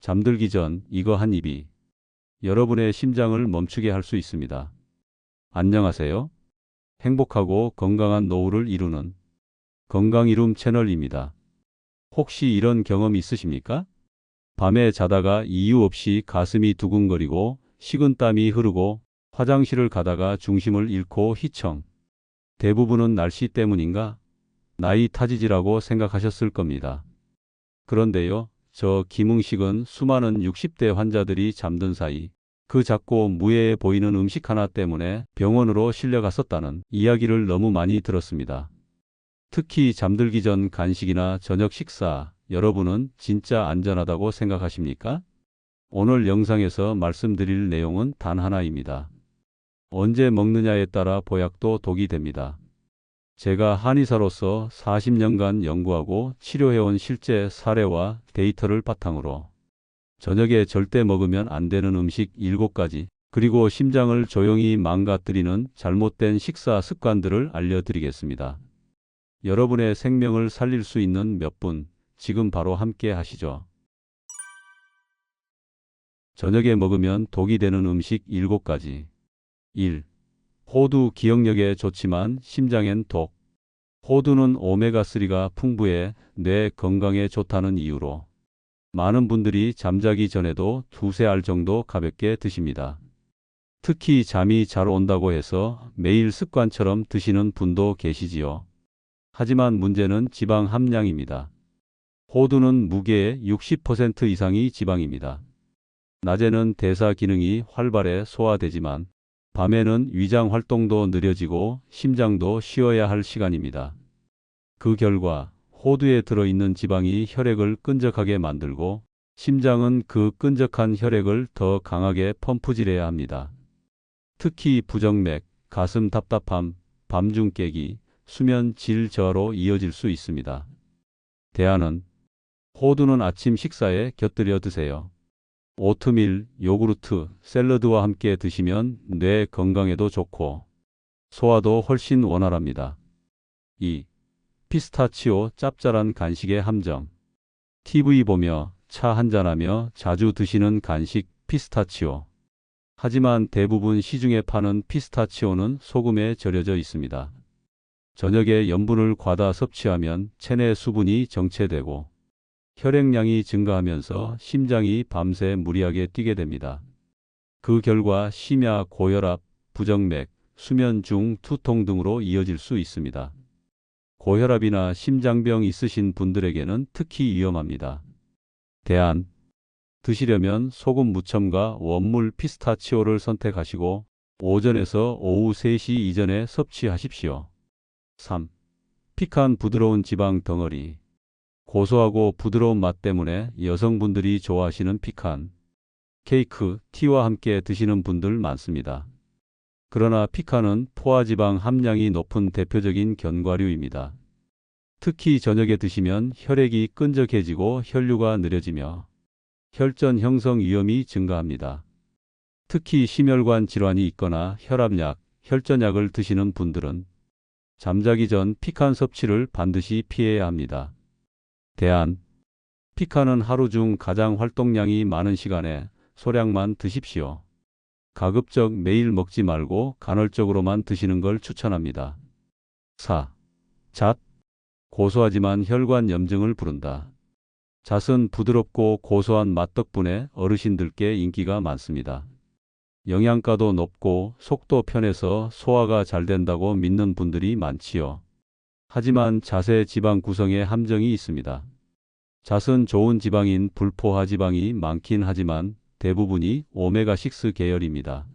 잠들기 전 이거 한 입이 여러분의 심장을 멈추게 할 수 있습니다. 안녕하세요. 행복하고 건강한 노후를 이루는 건강이룸 채널입니다. 혹시 이런 경험 있으십니까? 밤에 자다가 이유 없이 가슴이 두근거리고 식은땀이 흐르고 화장실을 가다가 중심을 잃고 휘청. 대부분은 날씨 때문인가? 나이 탓이지라고 생각하셨을 겁니다. 그런데요, 저 김응식은 수많은 60대 환자들이 잠든 사이 그 작고 무해해 보이는 음식 하나 때문에 병원으로 실려갔었다는 이야기를 너무 많이 들었습니다. 특히 잠들기 전 간식이나 저녁 식사, 여러분은 진짜 안전하다고 생각하십니까? 오늘 영상에서 말씀드릴 내용은 단 하나입니다. 언제 먹느냐에 따라 보약도 독이 됩니다. 제가 한의사로서 40년간 연구하고 치료해온 실제 사례와 데이터를 바탕으로 저녁에 절대 먹으면 안 되는 음식 7가지, 그리고 심장을 조용히 망가뜨리는 잘못된 식사 습관들을 알려드리겠습니다. 여러분의 생명을 살릴 수 있는 몇 분, 지금 바로 함께 하시죠. 저녁에 먹으면 독이 되는 음식 7가지. 1. 호두. 기억력에 좋지만 심장엔 독. 호두는 오메가3가 풍부해 뇌 건강에 좋다는 이유로 많은 분들이 잠자기 전에도 2~3알 정도 가볍게 드십니다. 특히 잠이 잘 온다고 해서 매일 습관처럼 드시는 분도 계시지요. 하지만 문제는 지방 함량입니다. 호두는 무게의 60% 이상이 지방입니다. 낮에는 대사 기능이 활발해 소화되지만 밤에는 위장 활동도 느려지고 심장도 쉬어야 할 시간입니다. 그 결과 호두에 들어있는 지방이 혈액을 끈적하게 만들고 심장은 그 끈적한 혈액을 더 강하게 펌프질해야 합니다. 특히 부정맥, 가슴 답답함, 밤중 깨기, 수면 질 저하로 이어질 수 있습니다. 대안은 호두는 아침 식사에 곁들여 드세요. 오트밀, 요구르트, 샐러드와 함께 드시면 뇌 건강에도 좋고 소화도 훨씬 원활합니다. 2. 피스타치오. 짭짤한 간식의 함정. TV 보며 차 한잔하며 자주 드시는 간식 피스타치오. 하지만 대부분 시중에 파는 피스타치오는 소금에 절여져 있습니다. 저녁에 염분을 과다 섭취하면 체내 수분이 정체되고 혈액량이 증가하면서 심장이 밤새 무리하게 뛰게 됩니다. 그 결과 심야 고혈압, 부정맥, 수면 중 두통 등으로 이어질 수 있습니다. 고혈압이나 심장병 있으신 분들에게는 특히 위험합니다. 대안. 드시려면 소금 무첨가 원물 피스타치오를 선택하시고 오전에서 오후 3시 이전에 섭취하십시오. 3. 피칸. 부드러운 지방 덩어리. 고소하고 부드러운 맛 때문에 여성분들이 좋아하시는 피칸. 케이크, 티와 함께 드시는 분들 많습니다. 그러나 피칸은 포화지방 함량이 높은 대표적인 견과류입니다. 특히 저녁에 드시면 혈액이 끈적해지고 혈류가 느려지며 혈전 형성 위험이 증가합니다. 특히 심혈관 질환이 있거나 혈압약, 혈전약을 드시는 분들은 잠자기 전 피칸 섭취를 반드시 피해야 합니다. 대안. 피칸은 하루 중 가장 활동량이 많은 시간에 소량만 드십시오. 가급적 매일 먹지 말고 간헐적으로만 드시는 걸 추천합니다. 4. 잣. 고소하지만 혈관 염증을 부른다. 잣은 부드럽고 고소한 맛 덕분에 어르신들께 인기가 많습니다. 영양가도 높고 속도 편해서 소화가 잘 된다고 믿는 분들이 많지요. 하지만 잣의 지방 구성에 함정이 있습니다. 잣은 좋은 지방인 불포화 지방이 많긴 하지만 대부분이 오메가6 계열입니다.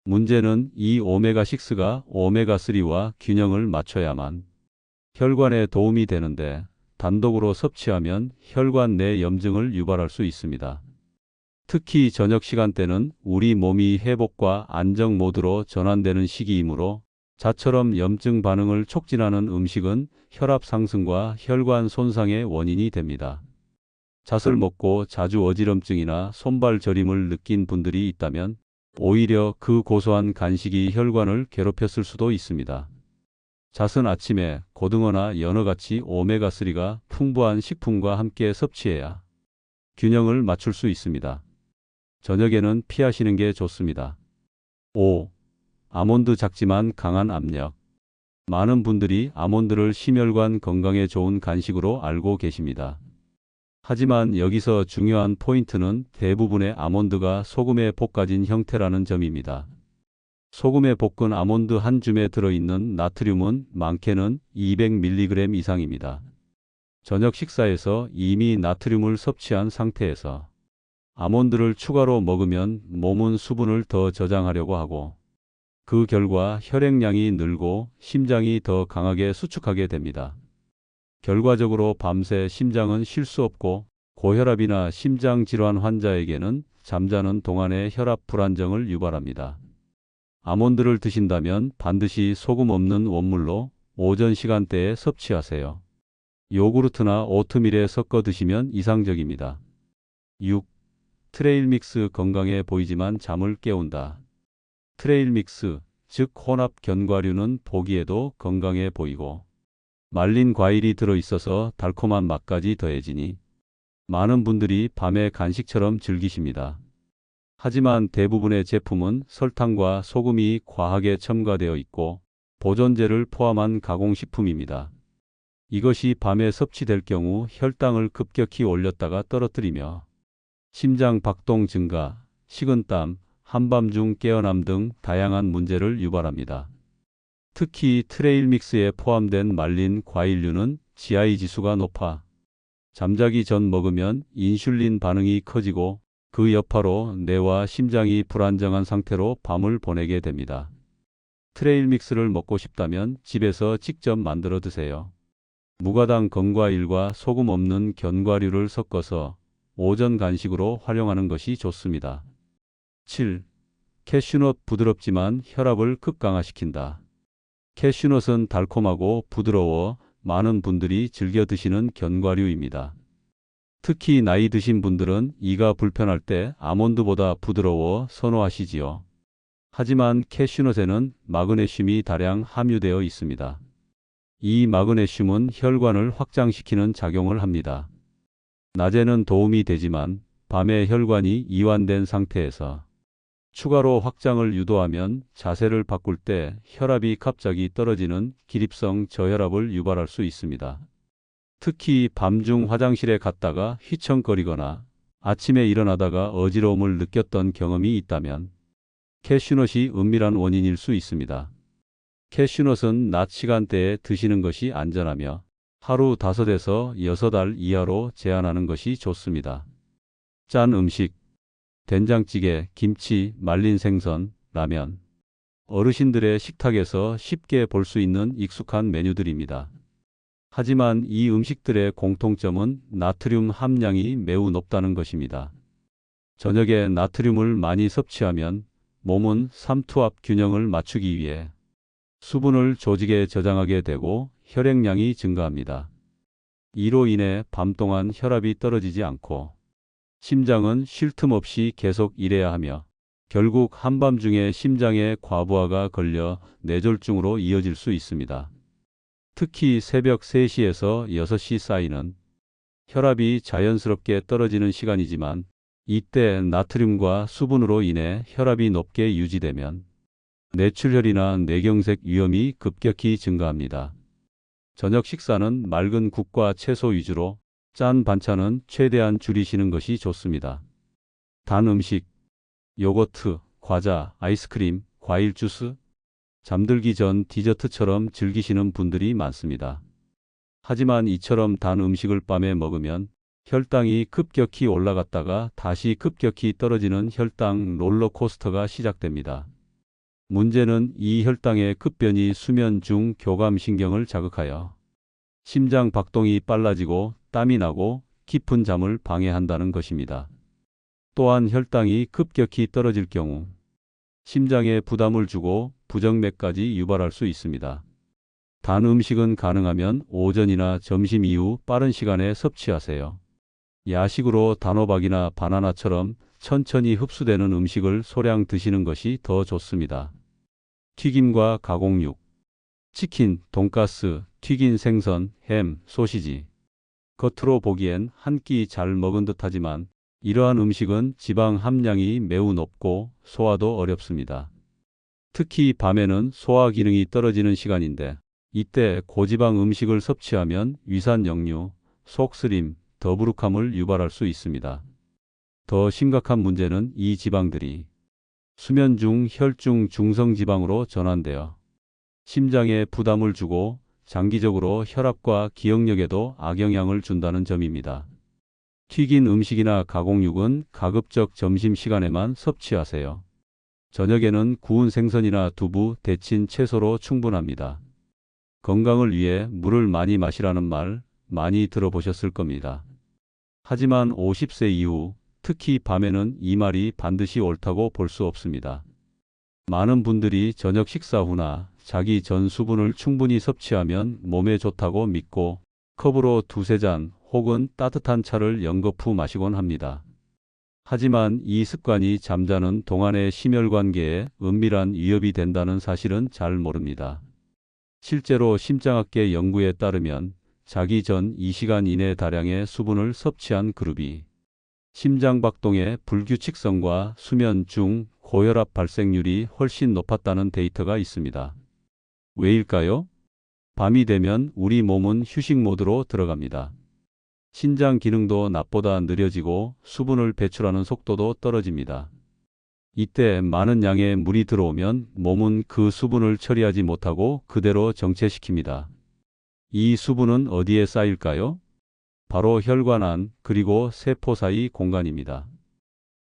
문제는 이 오메가6가 오메가3와 균형을 맞춰야만 혈관에 도움이 되는데 단독으로 섭취하면 혈관 내 염증을 유발할 수 있습니다. 특히 저녁 시간대는 우리 몸이 회복과 안정 모드로 전환되는 시기이므로 잣처럼 염증 반응을 촉진하는 음식은 혈압 상승과 혈관 손상의 원인이 됩니다. 잣을 먹고 자주 어지럼증이나 손발 저림을 느낀 분들이 있다면 오히려 그 고소한 간식이 혈관을 괴롭혔을 수도 있습니다. 잣은 아침에 고등어나 연어같이 오메가3가 풍부한 식품과 함께 섭취해야 균형을 맞출 수 있습니다. 저녁에는 피하시는 게 좋습니다. 5. 아몬드 작지만 강한 압력. 많은 분들이 아몬드를 심혈관 건강에 좋은 간식으로 알고 계십니다. 하지만 여기서 중요한 포인트는 대부분의 아몬드가 소금에 볶아진 형태라는 점입니다. 소금에 볶은 아몬드 한 줌에 들어있는 나트륨은 많게는 200mg 이상입니다. 저녁 식사에서 이미 나트륨을 섭취한 상태에서 아몬드를 추가로 먹으면 몸은 수분을 더 저장하려고 하고 그 결과 혈액량이 늘고 심장이 더 강하게 수축하게 됩니다. 결과적으로 밤새 심장은 쉴 수 없고 고혈압이나 심장질환 환자에게는 잠자는 동안의 혈압 불안정을 유발합니다. 아몬드를 드신다면 반드시 소금 없는 원물로 오전 시간대에 섭취하세요. 요구르트나 오트밀에 섞어 드시면 이상적입니다. 6. 트레일 믹스 건강해 보이지만 잠을 깨운다. 트레일 믹스, 즉 혼합 견과류는 보기에도 건강해 보이고 말린 과일이 들어있어서 달콤한 맛까지 더해지니 많은 분들이 밤에 간식처럼 즐기십니다. 하지만 대부분의 제품은 설탕과 소금이 과하게 첨가되어 있고 보존제를 포함한 가공식품입니다. 이것이 밤에 섭취될 경우 혈당을 급격히 올렸다가 떨어뜨리며 심장 박동 증가, 식은땀, 한밤중 깨어남 등 다양한 문제를 유발합니다. 특히 트레일 믹스에 포함된 말린 과일류는 GI 지수가 높아 잠자기 전 먹으면 인슐린 반응이 커지고 그 여파로 뇌와 심장이 불안정한 상태로 밤을 보내게 됩니다. 트레일 믹스를 먹고 싶다면 집에서 직접 만들어 드세요. 무가당 건과일과 소금 없는 견과류를 섞어서 오전 간식으로 활용하는 것이 좋습니다. 7. 캐슈넛 부드럽지만 혈압을 급강화시킨다. 캐슈넛은 달콤하고 부드러워 많은 분들이 즐겨 드시는 견과류입니다. 특히 나이 드신 분들은 이가 불편할 때 아몬드보다 부드러워 선호하시지요. 하지만 캐슈넛에는 마그네슘이 다량 함유되어 있습니다. 이 마그네슘은 혈관을 확장시키는 작용을 합니다. 낮에는 도움이 되지만 밤에 혈관이 이완된 상태에서 추가로 확장을 유도하면 자세를 바꿀 때 혈압이 갑자기 떨어지는 기립성 저혈압을 유발할 수 있습니다. 특히 밤중 화장실에 갔다가 휘청거리거나 아침에 일어나다가 어지러움을 느꼈던 경험이 있다면 캐슈넛이 은밀한 원인일 수 있습니다. 캐슈넛은 낮 시간대에 드시는 것이 안전하며 하루 5에서 6알 이하로 제한하는 것이 좋습니다. 짠 음식, 된장찌개, 김치, 말린 생선, 라면. 어르신들의 식탁에서 쉽게 볼 수 있는 익숙한 메뉴들입니다. 하지만 이 음식들의 공통점은 나트륨 함량이 매우 높다는 것입니다. 저녁에 나트륨을 많이 섭취하면 몸은 삼투압 균형을 맞추기 위해 수분을 조직에 저장하게 되고 혈액량이 증가합니다. 이로 인해 밤 동안 혈압이 떨어지지 않고 심장은 쉴 틈 없이 계속 일해야 하며 결국 한밤중에 심장에 과부하가 걸려 뇌졸중으로 이어질 수 있습니다. 특히 새벽 3시에서 6시 사이는 혈압이 자연스럽게 떨어지는 시간이지만 이때 나트륨과 수분으로 인해 혈압이 높게 유지되면 뇌출혈이나 뇌경색 위험이 급격히 증가합니다. 저녁 식사는 맑은 국과 채소 위주로 짠 반찬은 최대한 줄이시는 것이 좋습니다. 단 음식, 요거트, 과자, 아이스크림, 과일 주스, 잠들기 전 디저트처럼 즐기시는 분들이 많습니다. 하지만 이처럼 단 음식을 밤에 먹으면 혈당이 급격히 올라갔다가 다시 급격히 떨어지는 혈당 롤러코스터가 시작됩니다. 문제는 이 혈당의 급변이 수면 중 교감신경을 자극하여 심장 박동이 빨라지고 땀이 나고 깊은 잠을 방해한다는 것입니다. 또한 혈당이 급격히 떨어질 경우 심장에 부담을 주고 부정맥까지 유발할 수 있습니다. 단 음식은 가능하면 오전이나 점심 이후 빠른 시간에 섭취하세요. 야식으로 단호박이나 바나나처럼 천천히 흡수되는 음식을 소량 드시는 것이 더 좋습니다. 튀김과 가공육, 치킨, 돈가스, 튀긴 생선, 햄, 소시지. 겉으로 보기엔 한 끼 잘 먹은 듯하지만 이러한 음식은 지방 함량이 매우 높고 소화도 어렵습니다. 특히 밤에는 소화 기능이 떨어지는 시간인데 이때 고지방 음식을 섭취하면 위산 역류, 속쓰림, 더부룩함을 유발할 수 있습니다. 더 심각한 문제는 이 지방들이 수면 중 혈중 중성지방으로 전환되어 심장에 부담을 주고 장기적으로 혈압과 기억력에도 악영향을 준다는 점입니다. 튀긴 음식이나 가공육은 가급적 점심시간에만 섭취하세요. 저녁에는 구운 생선이나 두부, 데친 채소로 충분합니다. 건강을 위해 물을 많이 마시라는 말 많이 들어보셨을 겁니다. 하지만 50세 이후, 특히 밤에는 이 말이 반드시 옳다고 볼 수 없습니다. 많은 분들이 저녁 식사 후나 자기 전 수분을 충분히 섭취하면 몸에 좋다고 믿고 컵으로 두세 잔 혹은 따뜻한 차를 연거푸 마시곤 합니다. 하지만 이 습관이 잠자는 동안의 심혈관계에 은밀한 위협이 된다는 사실은 잘 모릅니다. 실제로 심장학계 연구에 따르면 자기 전 2시간 이내 다량의 수분을 섭취한 그룹이 심장박동의 불규칙성과 수면 중 고혈압 발생률이 훨씬 높았다는 데이터가 있습니다. 왜일까요? 밤이 되면 우리 몸은 휴식 모드로 들어갑니다. 신장 기능도 낮보다 느려지고 수분을 배출하는 속도도 떨어집니다. 이때 많은 양의 물이 들어오면 몸은 그 수분을 처리하지 못하고 그대로 정체시킵니다. 이 수분은 어디에 쌓일까요? 바로 혈관 안 그리고 세포 사이 공간입니다.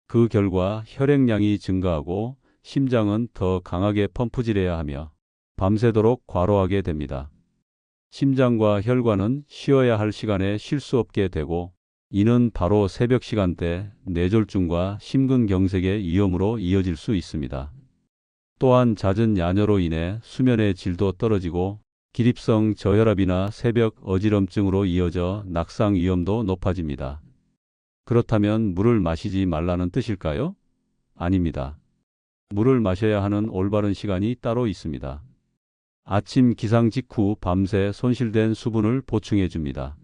그 결과 혈액량이 증가하고 심장은 더 강하게 펌프질해야 하며 밤새도록 과로하게 됩니다. 심장과 혈관은 쉬어야 할 시간에 쉴 수 없게 되고 이는 바로 새벽 시간대 뇌졸중과 심근경색의 위험으로 이어질 수 있습니다. 또한 잦은 야뇨로 인해 수면의 질도 떨어지고 기립성 저혈압이나 새벽 어지럼증으로 이어져 낙상 위험도 높아집니다. 그렇다면 물을 마시지 말라는 뜻일까요? 아닙니다. 물을 마셔야 하는 올바른 시간이 따로 있습니다. 아침 기상 직후 밤새 손실된 수분을 보충해 줍니다.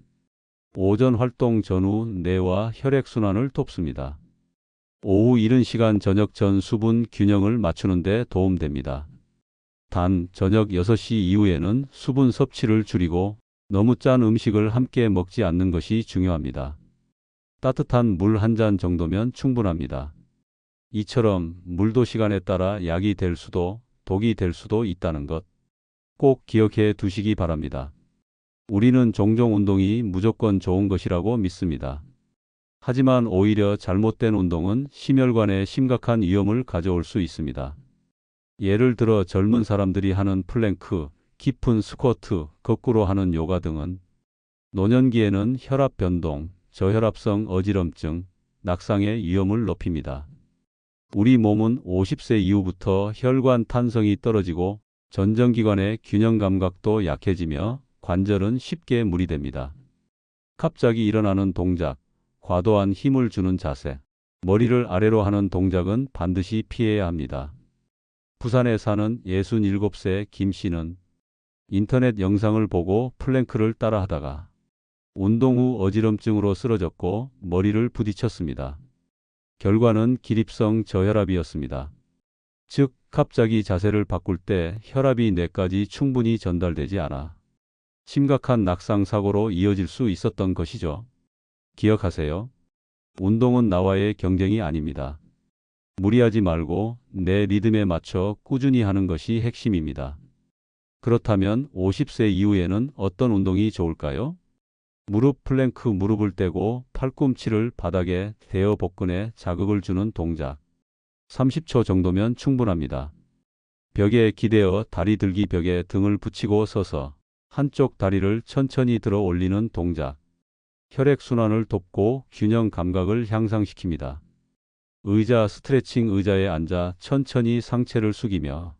오전 활동 전후 뇌와 혈액순환을 돕습니다. 오후 이른 시간 저녁 전 수분 균형을 맞추는 데 도움됩니다. 단 저녁 6시 이후에는 수분 섭취를 줄이고 너무 짠 음식을 함께 먹지 않는 것이 중요합니다. 따뜻한 물 한 잔 정도면 충분합니다. 이처럼 물도 시간에 따라 약이 될 수도 독이 될 수도 있다는 것 꼭 기억해 두시기 바랍니다. 우리는 종종 운동이 무조건 좋은 것이라고 믿습니다. 하지만 오히려 잘못된 운동은 심혈관에 심각한 위험을 가져올 수 있습니다. 예를 들어 젊은 사람들이 하는 플랭크, 깊은 스쿼트, 거꾸로 하는 요가 등은 노년기에는 혈압 변동, 저혈압성 어지럼증, 낙상의 위험을 높입니다. 우리 몸은 50세 이후부터 혈관 탄성이 떨어지고 전정기관의 균형 감각도 약해지며 관절은 쉽게 무리됩니다. 갑자기 일어나는 동작, 과도한 힘을 주는 자세, 머리를 아래로 하는 동작은 반드시 피해야 합니다. 부산에 사는 67세 김 씨는 인터넷 영상을 보고 플랭크를 따라하다가 운동 후 어지럼증으로 쓰러졌고 머리를 부딪혔습니다. 결과는 기립성 저혈압이었습니다. 즉, 갑자기 자세를 바꿀 때 혈압이 뇌까지 충분히 전달되지 않아 심각한 낙상 사고로 이어질 수 있었던 것이죠. 기억하세요. 운동은 나와의 경쟁이 아닙니다. 무리하지 말고 내 리듬에 맞춰 꾸준히 하는 것이 핵심입니다. 그렇다면 50세 이후에는 어떤 운동이 좋을까요? 무릎 플랭크, 무릎을 떼고 팔꿈치를 바닥에 대어 복근에 자극을 주는 동작. 30초 정도면 충분합니다. 벽에 기대어 다리 들기, 벽에 등을 붙이고 서서 한쪽 다리를 천천히 들어 올리는 동작. 혈액순환을 돕고 균형 감각을 향상시킵니다. 의자 스트레칭, 의자에 앉아 천천히 상체를 숙이며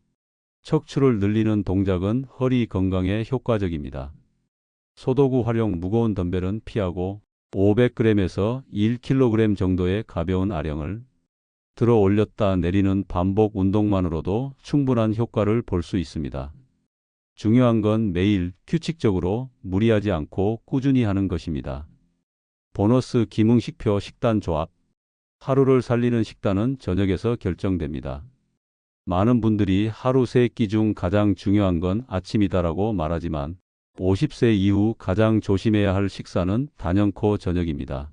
척추를 늘리는 동작은 허리 건강에 효과적입니다. 소도구 활용, 무거운 덤벨은 피하고 500g에서 1kg 정도의 가벼운 아령을 들어 올렸다 내리는 반복 운동만으로도 충분한 효과를 볼 수 있습니다. 중요한 건 매일 규칙적으로 무리하지 않고 꾸준히 하는 것입니다. 보너스 김응식표 식단 조합. 하루를 살리는 식단은 저녁에서 결정됩니다. 많은 분들이 하루 3끼 중 가장 중요한 건 아침이다라고 말하지만 50세 이후 가장 조심해야 할 식사는 단연코 저녁입니다.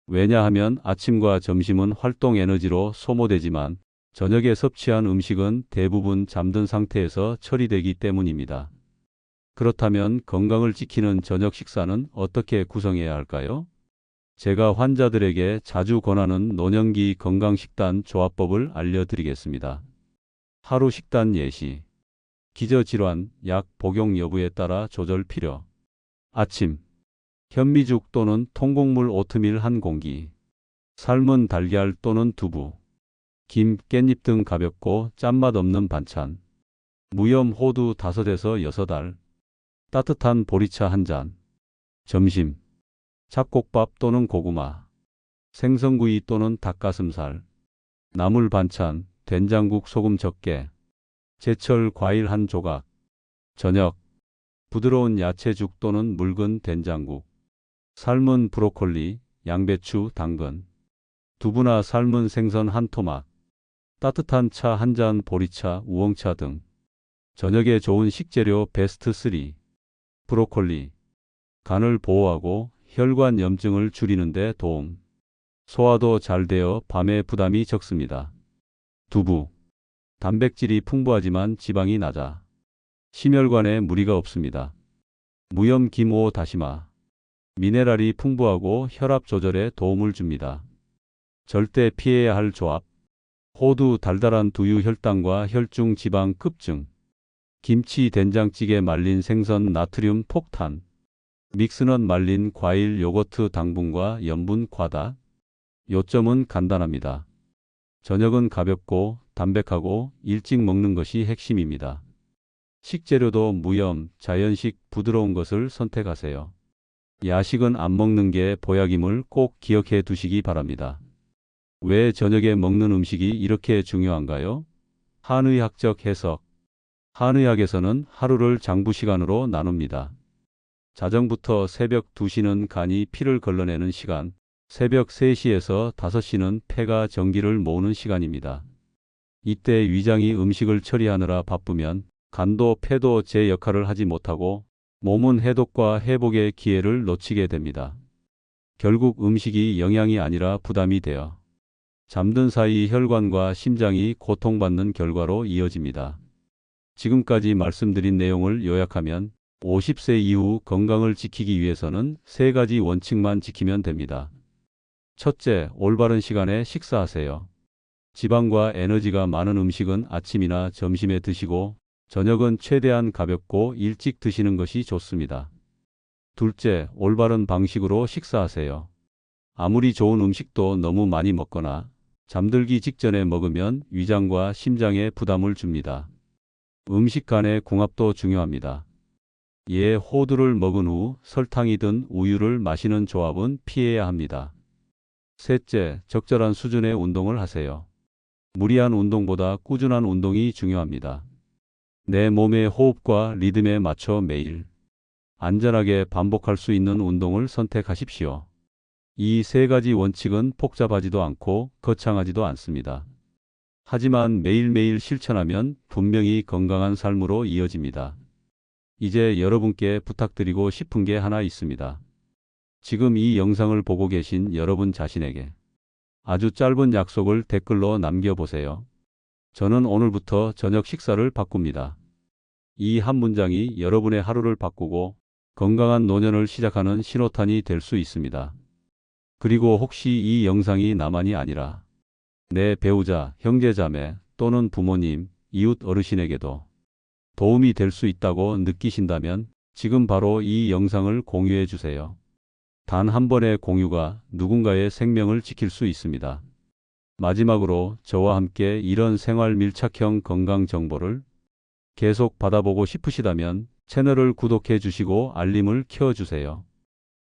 왜냐하면 아침과 점심은 활동 에너지로 소모되지만 저녁에 섭취한 음식은 대부분 잠든 상태에서 처리되기 때문입니다. 그렇다면 건강을 지키는 저녁 식사는 어떻게 구성해야 할까요? 제가 환자들에게 자주 권하는 노년기 건강식단 조합법을 알려드리겠습니다. 하루 식단 예시. 기저질환, 약 복용 여부에 따라 조절 필요. 아침. 현미죽 또는 통곡물 오트밀 한 공기. 삶은 달걀 또는 두부. 김, 깻잎 등 가볍고 짠맛 없는 반찬. 무염 호두 5에서 6알. 따뜻한 보리차 한 잔. 점심. 잡곡밥 또는 고구마. 생선구이 또는 닭가슴살. 나물 반찬, 된장국 소금 적게. 제철 과일 한 조각. 저녁. 부드러운 야채죽 또는 묽은 된장국. 삶은 브로콜리, 양배추, 당근. 두부나 삶은 생선 한 토막. 따뜻한 차 한 잔, 보리차, 우엉차 등. 저녁에 좋은 식재료 베스트 3. 브로콜리. 간을 보호하고 혈관 염증을 줄이는 데 도움. 소화도 잘 되어 밤에 부담이 적습니다. 두부. 단백질이 풍부하지만 지방이 낮아 심혈관에 무리가 없습니다. 무염 기모 다시마. 미네랄이 풍부하고 혈압 조절에 도움을 줍니다. 절대 피해야 할 조합. 호두 달달한 두유 혈당과 혈중 지방 급증. 김치 된장찌개 말린 생선 나트륨 폭탄. 믹스넛 말린 과일 요거트 당분과 염분 과다. 요점은 간단합니다. 저녁은 가볍고 담백하고 일찍 먹는 것이 핵심입니다. 식재료도 무염, 자연식, 부드러운 것을 선택하세요. 야식은 안 먹는 게 보약임을 꼭 기억해 두시기 바랍니다. 왜 저녁에 먹는 음식이 이렇게 중요한가요? 한의학적 해석. 한의학에서는 하루를 장부시간으로 나눕니다. 자정부터 새벽 2시는 간이 피를 걸러내는 시간, 새벽 3시에서 5시는 폐가 전기를 모으는 시간입니다. 이때 위장이 음식을 처리하느라 바쁘면 간도 폐도 제 역할을 하지 못하고 몸은 해독과 회복의 기회를 놓치게 됩니다. 결국 음식이 영양이 아니라 부담이 되어 잠든 사이 혈관과 심장이 고통받는 결과로 이어집니다. 지금까지 말씀드린 내용을 요약하면 50세 이후 건강을 지키기 위해서는 3가지 원칙만 지키면 됩니다. 첫째, 올바른 시간에 식사하세요. 지방과 에너지가 많은 음식은 아침이나 점심에 드시고 저녁은 최대한 가볍고 일찍 드시는 것이 좋습니다. 둘째, 올바른 방식으로 식사하세요. 아무리 좋은 음식도 너무 많이 먹거나 잠들기 직전에 먹으면 위장과 심장에 부담을 줍니다. 음식 간의 궁합도 중요합니다. 호두를 먹은 후 설탕이 든 우유를 마시는 조합은 피해야 합니다. 셋째, 적절한 수준의 운동을 하세요. 무리한 운동보다 꾸준한 운동이 중요합니다. 내 몸의 호흡과 리듬에 맞춰 매일 안전하게 반복할 수 있는 운동을 선택하십시오. 이 3가지 원칙은 복잡하지도 않고 거창하지도 않습니다. 하지만 매일매일 실천하면 분명히 건강한 삶으로 이어집니다. 이제 여러분께 부탁드리고 싶은 게 하나 있습니다. 지금 이 영상을 보고 계신 여러분 자신에게 아주 짧은 약속을 댓글로 남겨보세요. 저는 오늘부터 저녁 식사를 바꿉니다. 이 한 문장이 여러분의 하루를 바꾸고 건강한 노년을 시작하는 신호탄이 될 수 있습니다. 그리고 혹시 이 영상이 나만이 아니라 내 배우자, 형제자매 또는 부모님, 이웃 어르신에게도 도움이 될 수 있다고 느끼신다면 지금 바로 이 영상을 공유해 주세요. 단 한 번의 공유가 누군가의 생명을 지킬 수 있습니다. 마지막으로 저와 함께 이런 생활 밀착형 건강 정보를 계속 받아보고 싶으시다면 채널을 구독해 주시고 알림을 켜주세요.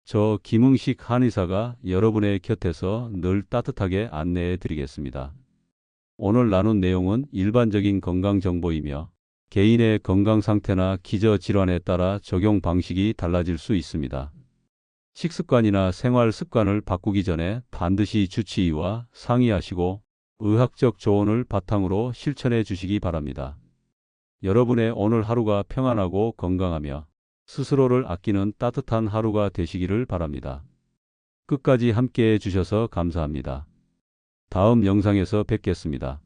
저 김응식 한의사가 여러분의 곁에서 늘 따뜻하게 안내해 드리겠습니다. 오늘 나눈 내용은 일반적인 건강 정보이며 개인의 건강 상태나 기저 질환에 따라 적용 방식이 달라질 수 있습니다. 식습관이나 생활 습관을 바꾸기 전에 반드시 주치의와 상의하시고 의학적 조언을 바탕으로 실천해 주시기 바랍니다. 여러분의 오늘 하루가 평안하고 건강하며 스스로를 아끼는 따뜻한 하루가 되시기를 바랍니다. 끝까지 함께해 주셔서 감사합니다. 다음 영상에서 뵙겠습니다.